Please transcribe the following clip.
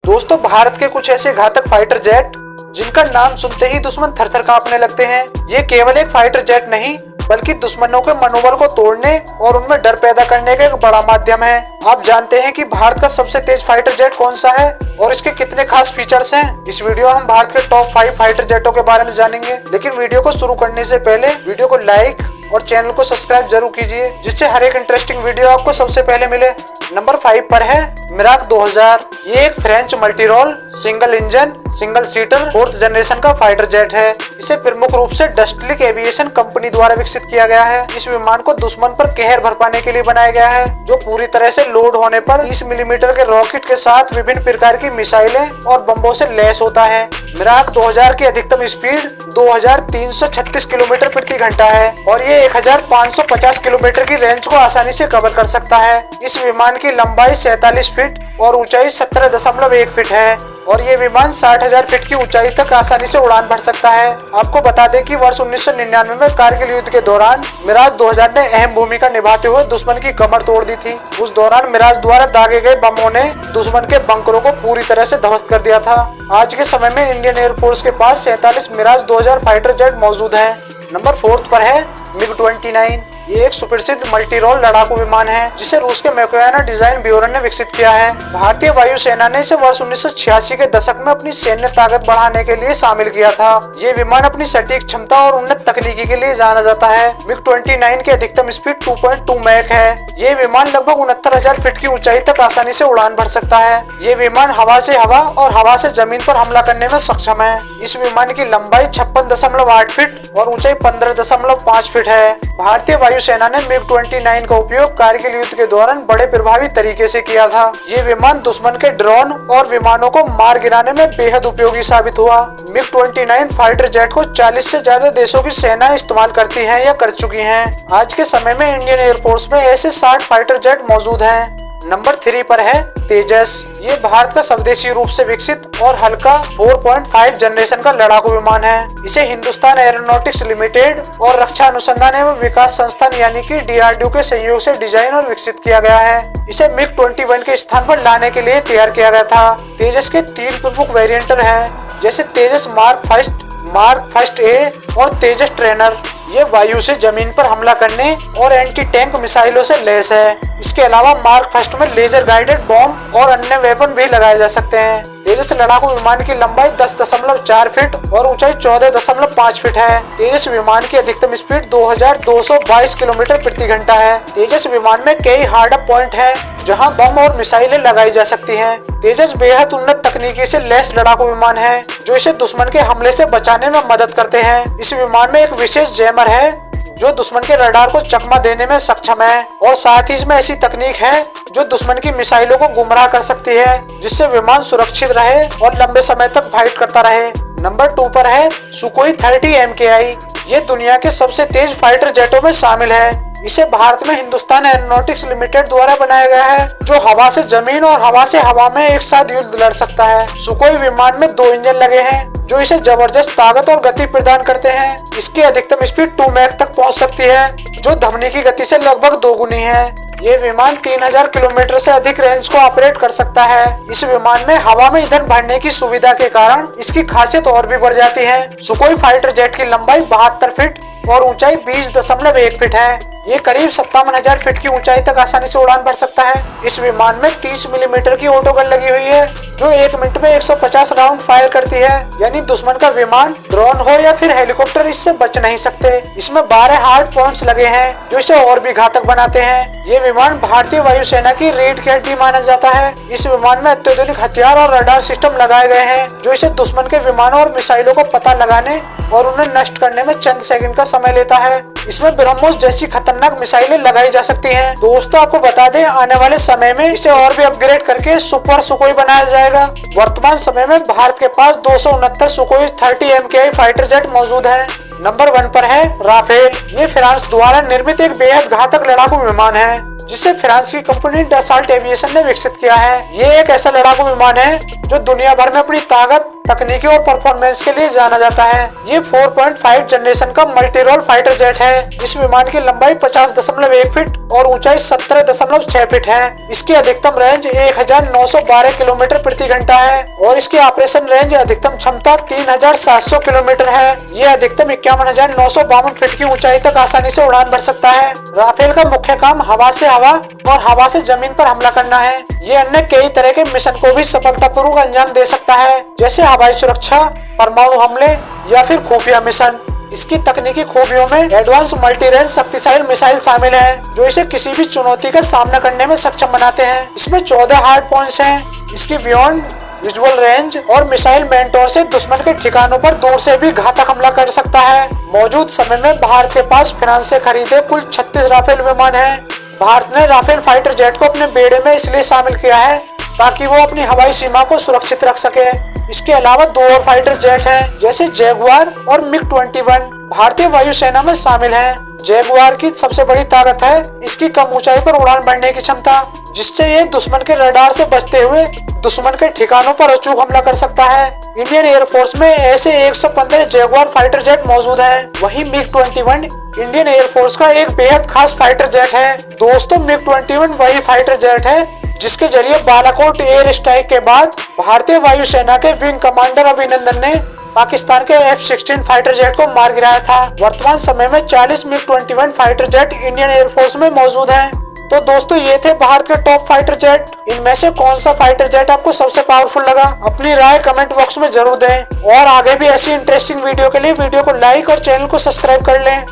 दोस्तों, भारत के कुछ ऐसे घातक फाइटर जेट जिनका नाम सुनते ही दुश्मन थरथर कांपने लगते हैं। ये केवल एक फाइटर जेट नहीं बल्कि दुश्मनों के मनोबल को तोड़ने और उनमें डर पैदा करने का एक बड़ा माध्यम है। आप जानते हैं कि भारत का सबसे तेज फाइटर जेट कौन सा है और इसके कितने खास फीचर्स हैं? इस वीडियो हम भारत के टॉप 5 फाइटर जेटों के बारे में जानेंगे। लेकिन वीडियो को शुरू करने से पहले वीडियो को लाइक और चैनल को सब्सक्राइब जरूर कीजिए, जिससे हर एक इंटरेस्टिंग वीडियो आपको सबसे पहले मिले। नंबर 5 पर है मिराक 2000। ये एक French multirole single engine single seater 4th generation का फाइटर जेट है। इसे प्रमुख रूप से डस्टलिक एविएशन कंपनी द्वारा विकसित किया गया है। इस विमान को दुश्मन पर कहर बरपाने के लिए बनाया गया है, जो पूरी तरह से लोड होने पर 30 मिलीमीटर के रॉकेट के साथ विभिन्न प्रकार की मिसाइलें और बम्बों से लैस होता है। मिराक 2000 की अधिकतम स्पीड 2336 किलोमीटर प्रति घंटा है और ये 1550 किलोमीटर की रेंज को आसानी से कवर कर सकता है। इस विमान की लंबाई 47 फीट और ऊंचाई 17.1 फीट है और ये विमान 60,000 फीट की ऊंचाई तक आसानी से उड़ान भर सकता है। आपको बता दें कि वर्ष 1999 में कारगिल युद्ध के दौरान मिराज 2000 ने अहम भूमिका निभाते हुए दुश्मन की कमर तोड़ दी थी। उस दौरान मिराज द्वारा दागे गए बमों ने दुश्मन के बंकरों को पूरी तरह से ध्वस्त कर दिया था। आज के समय में इंडियन एयरफोर्स के पास 47 मिराज 2000 फाइटर जेट मौजूद है। नंबर 4 पर है मिग 29। ये एक सुप्रसिद्ध मल्टीरोल लड़ाकू विमान है, जिसे रूस के मैकोयाना डिजाइन ब्यूरो ने विकसित किया है। भारतीय वायुसेना ने इसे वर्ष 1986 के दशक में अपनी सैन्य ताकत बढ़ाने के लिए शामिल किया था। ये विमान अपनी सटीक क्षमता और उन्नत तकनीकी के लिए जाना जाता है। मिग 29 की अधिकतम स्पीड 2.2 मैक है। ये विमान लगभग 69,000 फीट की ऊंचाई तक आसानी से उड़ान भर सकता है। ये विमान हवा से हवा और हवा से जमीन पर हमला करने में सक्षम है। इस विमान की लंबाई 56.8 फीट और ऊंचाई 15.5 फीट है। भारतीय वायुसेना ने मिग 29 का उपयोग कारगिल युद्ध के दौरान बड़े प्रभावी तरीके से किया था। ये विमान दुश्मन के ड्रोन और विमानों को मार गिराने में बेहद उपयोगी साबित हुआ। मिग 29 फाइटर जेट को 40 से ज्यादा देशों की सेना इस्तेमाल करती है या कर चुकी है। आज के समय में इंडियन एयरफोर्स में ऐसे 60 फाइटर जेट मौजूद हैं। नंबर 3 पर है तेजस। ये भारत का स्वदेशी रूप से विकसित और हल्का 4.5 जनरेशन का लड़ाकू विमान है। इसे हिंदुस्तान एरोनॉटिक्स लिमिटेड और रक्षा अनुसंधान एवं विकास संस्थान यानी कि DRDO के सहयोग से डिजाइन और विकसित किया गया है। इसे मिग 21 के स्थान पर लाने के लिए तैयार किया गया था। तेजस के 3 प्रमुख वेरिएंटर हैं, जैसे तेजस मार्क फर्स्ट ए और तेजस ट्रेनर। ये वायु से जमीन पर हमला करने और एंटी टैंक मिसाइलों से लैस है। इसके अलावा मार्क फर्स्ट में लेजर गाइडेड बॉम्ब और अन्य वेपन भी लगाए जा सकते हैं। तेजस लड़ाकू विमान की लंबाई 10.4 फीट और ऊंचाई 14.5 फीट है। तेजस विमान की अधिकतम स्पीड 2222 किलोमीटर प्रति घंटा है। तेजस विमान में कई हार्ड अप पॉइंट है, जहां बम और मिसाइलें लगाई जा सकती हैं। तेजस बेहद उन्नत तकनीकी से लैस लड़ाकू विमान है, जो इसे दुश्मन के हमले से बचाने में मदद करते हैं। इस विमान में एक विशेष जैमर है, जो दुश्मन के रडार को चकमा देने में सक्षम है और साथ ही इसमें ऐसी तकनीक है जो दुश्मन की मिसाइलों को गुमराह कर सकती है, जिससे विमान सुरक्षित रहे और लंबे समय तक फाइट करता रहे। नंबर 2 पर है सुखोई 30 MKI। ये दुनिया के सबसे तेज फाइटर जेटों में शामिल है। इसे भारत में हिंदुस्तान एरोनॉटिक्स लिमिटेड द्वारा बनाया गया है, जो हवा से जमीन और हवा से हवा में एक साथ युद्ध लड़ सकता है। सुखोई विमान में 2 इंजन लगे हैं, जो इसे जबरदस्त ताकत और गति प्रदान करते हैं। इसकी अधिकतम स्पीड 2 मैक तक पहुंच सकती है, जो ध्वनि की गति से लगभग 2 गुनी है। ये विमान 3000 किलोमीटर से अधिक रेंज को ऑपरेट कर सकता है। इस विमान में हवा में ईंधन भरने की सुविधा के कारण इसकी खासियत और भी बढ़ जाती है। सुखोई फाइटर जेट की लंबाई 72 फीट और ऊंचाई 20.1 फीट है। ये करीब 57,000 फीट की ऊंचाई तक आसानी से उड़ान भर सकता है। इस विमान में 30 मिलीमीटर की ऑटो गन लगी हुई है, जो 1 मिनट में 150 राउंड फायर करती है, यानी दुश्मन का विमान, ड्रोन हो या फिर हेलीकॉप्टर इससे बच नहीं सकते। इसमें 12 हार्ड पॉइंट्स लगे हैं, जो इसे और भी घातक बनाते हैं। ये विमान भारतीय वायुसेना की रीढ़ की हड्डी माना जाता है। इस विमान में अत्याधुनिक हथियार और रडार सिस्टम लगाए गए हैं, जो इसे दुश्मन के विमानों और मिसाइलों को पता लगाने और उन्हें नष्ट करने में चंद सेकंड का समय लेता है। इसमें ब्रह्मोस जैसी खतरनाक मिसाइलें लगाई जा सकती हैं। दोस्तों, आपको बता दें, आने वाले समय में इसे और भी अपग्रेड करके सुपर सुखोई बनाया जाएगा। वर्तमान समय में भारत के पास 269 सुखोई 30 MKI फाइटर जेट मौजूद है। नंबर 1 पर है राफेल। ये फ्रांस द्वारा निर्मित एक बेहद घातक लड़ाकू विमान है, जिसे फ्रांस की कंपनी डसॉल्ट एविएशन ने विकसित किया है। ये एक ऐसा लड़ाकू विमान है जो दुनिया भर में अपनी ताकत, तकनीकी और परफॉर्मेंस के लिए जाना जाता है। ये 4.5 जनरेशन का मल्टी रोल फाइटर जेट है। इस विमान की लंबाई 50.1 फीट और ऊंचाई 17.6 फीट है। इसकी अधिकतम रेंज 1912 किलोमीटर प्रति घंटा है और इसकी ऑपरेशन रेंज अधिकतम क्षमता 3700 किलोमीटर है। ये अधिकतम 51,952 फीट की ऊंचाई तक आसानी से उड़ान भर सकता है। राफेल का मुख्य काम हवा से हवा और हवा से जमीन पर हमला करना है। ये अन्य कई तरह के मिशन को भी सफलतापूर्वक अंजाम दे सकता है, जैसे हवाई सुरक्षा, परमाणु हमले या फिर खुफिया मिशन। इसकी तकनीकी खूबियों में एडवांस मल्टी रेंज शक्तिशाली मिसाइल शामिल है, जो इसे किसी भी चुनौती का सामना करने में सक्षम बनाते हैं। इसमें 14 हार्ड पॉइंट्स हैं। इसकी बियॉन्ड विजुअल रेंज और मिसाइल मेंटोर से दुश्मन के ठिकानों पर दूर से भी घातक हमला कर सकता है। मौजूद समय में भारत के पास फाइनेंस से खरीदे कुल 36 राफेल विमान हैं। भारत ने राफेल फाइटर जेट को अपने बेड़े में इसलिए शामिल किया है ताकि वो अपनी हवाई सीमा को सुरक्षित रख सके। इसके अलावा 2 और फाइटर जेट हैं, जैसे जैगुआर और मिग-21 भारतीय वायुसेना में शामिल हैं। जैगुआर की सबसे बड़ी ताकत है इसकी कम ऊंचाई पर उड़ान भरने की क्षमता, जिससे ये दुश्मन के रडार से बचते हुए दुश्मन के ठिकानों पर अचूक हमला कर सकता है। इंडियन एयरफोर्स में ऐसे 115 जैगुआर फाइटर जेट मौजूद हैं। वहीं मिग-21 इंडियन एयरफोर्स का एक बेहद खास फाइटर जेट है। दोस्तों, मिग-21 वही फाइटर जेट है जिसके जरिए बालाकोट एयर स्ट्राइक के बाद भारतीय वायुसेना के विंग कमांडर अभिनंदन ने पाकिस्तान के F-16 फाइटर जेट को मार गिराया था। वर्तमान समय में 40 मिग-21 फाइटर जेट इंडियन एयरफोर्स में मौजूद हैं। तो दोस्तों, ये थे भारत के टॉप फाइटर जेट। इनमें से कौन सा फाइटर जेट आपको सबसे पावरफुल लगा? अपनी राय कमेंट बॉक्स में जरूर दें और आगे भी ऐसी इंटरेस्टिंग वीडियो के लिए वीडियो को लाइक और चैनल को सब्सक्राइब कर लें।